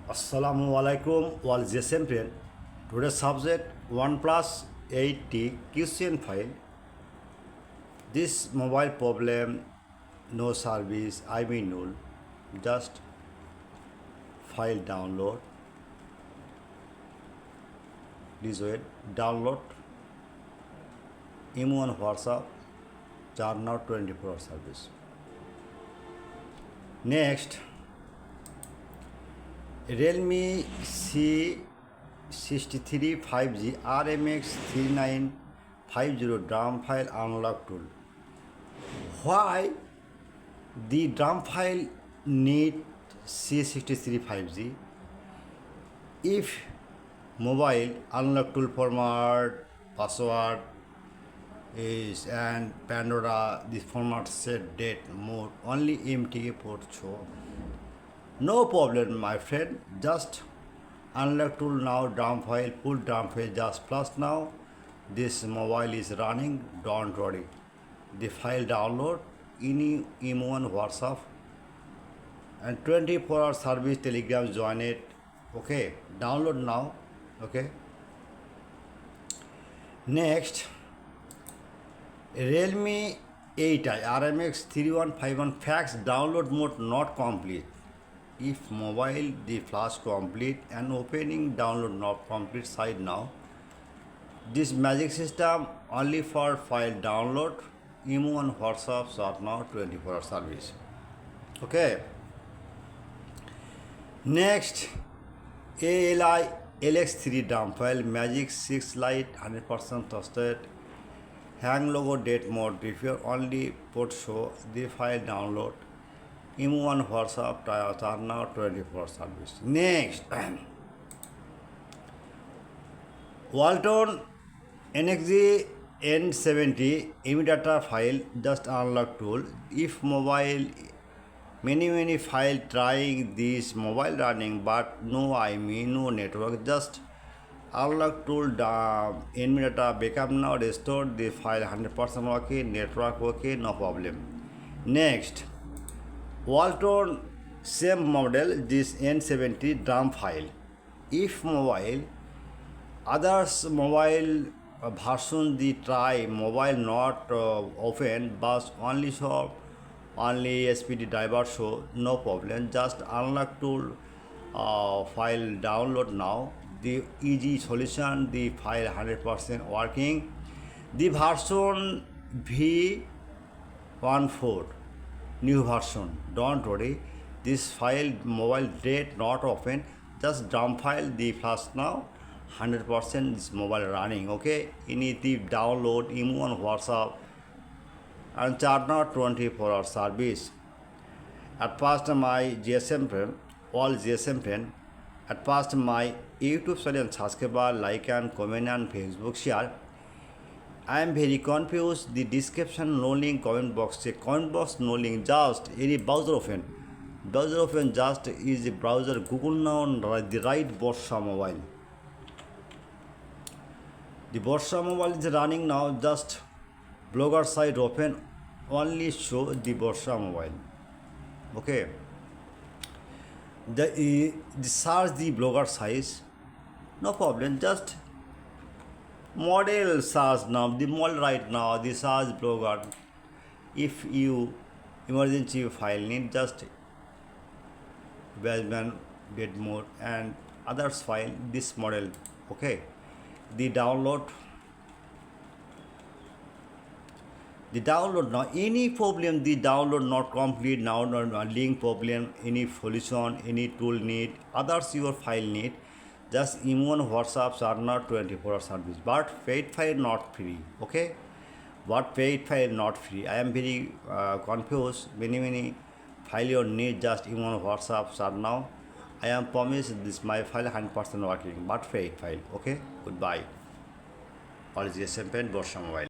Assalamu alaikum, all J Today's subject OnePlus 8T question file. This mobile problem, no service, I mean null. Just file download. Please wait. Download. Imo on WhatsApp. Turn out 24-hour service. Next. Realme C63 5G RMX 3950 DRAM file unlock tool. Why the DRAM file need C63 5G? If mobile unlock tool format, password is and Pandora, this format set date mode only MTA port show. No problem, my friend. Just unlock tool now, DRAM file, full DRAM file just plus now. This mobile is running, don't worry. The file download, any emo on WhatsApp and 24-hour service Telegram join it. Okay, download now. Okay. Next, Realme 8i RMX 3151 fax download mode not complete. If mobile the flash complete and opening download not complete side now. This magic system only for file download. Imo and WhatsApp start now 24-hour service. Okay. Next, ALI LX3 DRAM file magic 6 light 100% trusted. Hang logo date mode repair only port show the file download. Imo on WhatsApp turn now 24 service. Next, Walton Nexg N70 NVDATA file just unlock tool. If mobile many file trying this mobile running but no no network, just unlock tool NVDATA backup now restore the file 100% okay, network okay, no problem. Next, Walton same model this N70 DRAM file. If mobile others mobile version the try mobile not open but only show only SPD driver show, no problem. Just unlock tool file download now. The easy solution, the file 100% working. The version V14 new version. Don't worry. This file mobile date not open. Just DRAM file the flash now. 100% this mobile running. Okay. You need the download Imo on WhatsApp and charge now 24-hour service. At first my GSM friend, all GSM friend. At first my YouTube channel subscribe, like and comment and Facebook share. I am very confused. The description no link, comment box no link. Just any browser open. Just is the browser Google now the right Borsha Mobile. The Borsha Mobile is running now. Just blogger site open. Only show the Borsha Mobile. Okay. The search the blogger size. No problem. Just model search now, the model right now, the search blogger. If you emergency file need, just Basement get more and others file this model. Okay, the download now. Any problem the download not complete now, link problem, any solution, any tool need, others your file need. Just Imo and WhatsApp are not 24-hour service, but paid file not free. Okay, but paid file not free. I am very confused. Many file you need. Just Imo and WhatsApp are now. I am promised this my file 100% working, but paid file. Okay, goodbye. All is GSM pen Borsha Mobile.